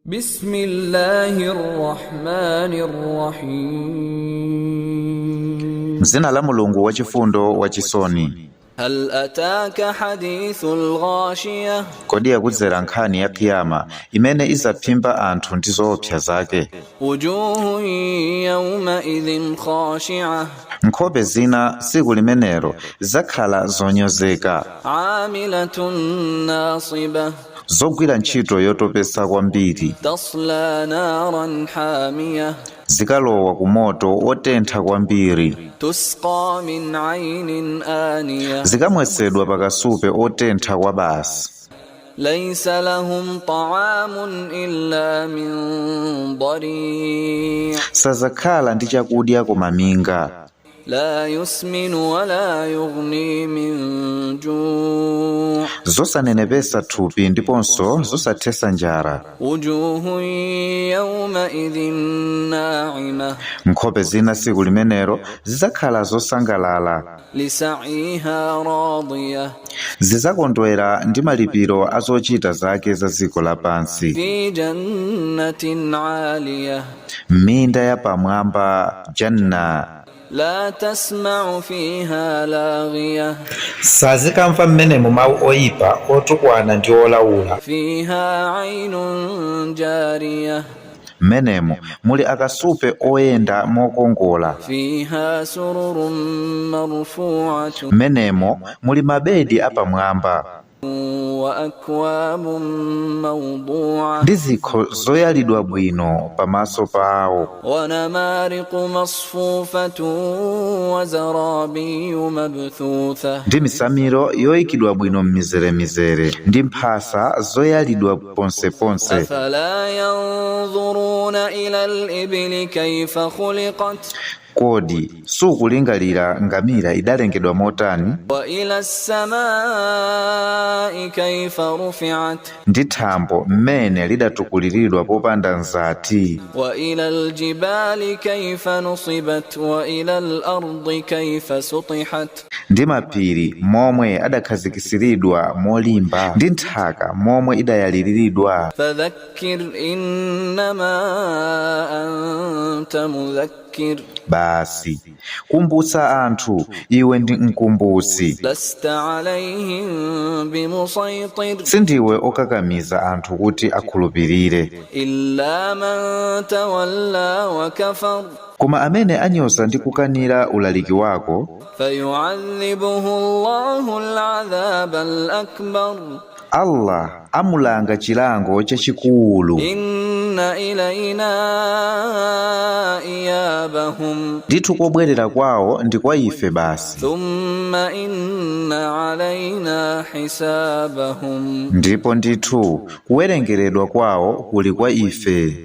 Bismillahirrahmanirrahim. Mzina la Mulungu wachifundo wachisoni. Hal ataka hadithul ghashiyah. Kodi yakudzera nkhani ya kiyama imene izaphimba anthu ndi zoopsa zake. Wujuhun yawma idhin khashi'ah. Nkhope zina siku limenero zakhala zonyozeka. Amilatun nasibah. Zogwira ntchito yotopesa kwambiri. Tasla naran hamiyah. Zikalowa ku moto otentha kwambiri. Tusqa min aynin aniyah. Zikamwesedwa pakasupe otentha kwa basi. Laysa lahum ta'amun illa min dari'. Sazakhala ndi chakudya koma minga. La yusminu wa la yughni min ju'. Zosanenepesa thupi ndiponso zosathesa njala. Wujuhun yawma idhin na'imah. Nkhope zina siku limenero zizakhala zosangalala. Lisa'iha radiyah. Zizakondwera ndi malipiro azochita zake za dziko lapansi. Fi jannatin 'aliyah. Minda ya pamwamba janna. La tasma'u fiha laghiyah. Sazikamva mmenemu mawu oyipa otukwana ndi olawula. Fiha 'aynun jariyah. Mmenemu muli akasupe oyenda mokongola. Fiha sururun marfu'atun. Mmenemu muli mabedi apamwamba. Wa akwabun mawdu'ah. Ndi zikho zoyalidwa bwino pamaso pawo. Wa namariqu masfufatun wa zarabiyu mabthutha. Ndi misamiro yoyikidwa bwino m'mizeremizere ndi mphasa zoyalidwa ponseponse. Afala yanzuruna ila al-ibli kayfa khuliqat. Kodi sukulingalira ngamira idalengedwa motani? Wa ila as-samaa'i kayfa rufi'at. Ndi thambo mmene lidatukuliridwa popanda nzati. Wa ila al-jibali kayfa nusibat wa ila al-ardi kayfa sutihat. Ndi mapiri momwe adakhazikisiridwa molimba ndi nthaka momwe idayaliriridwa. Fadhakkir innama anta mudhakkir. Basi kumbutsa anthu, iwe ndi mkumbutsi. Lasta alayhim bimusaytir. Sindiwe okakamiza anthu kuti akhulupirire. Illa man tawalla wa kafar. Koma amene anyoza ndi kukanira ulaliki wako, fayu'adhibuhu Allahu al-'adhaba al-akbar. Allah amulanga chilango chachikulu. Inna ilayna iyabahum. Ndithu kobwerera kwawo ndi kwa ife basi. Thumma inna alayna hisabahum. Ndipo ndithu kuwerengeredwa kwawo kuli kwa ife.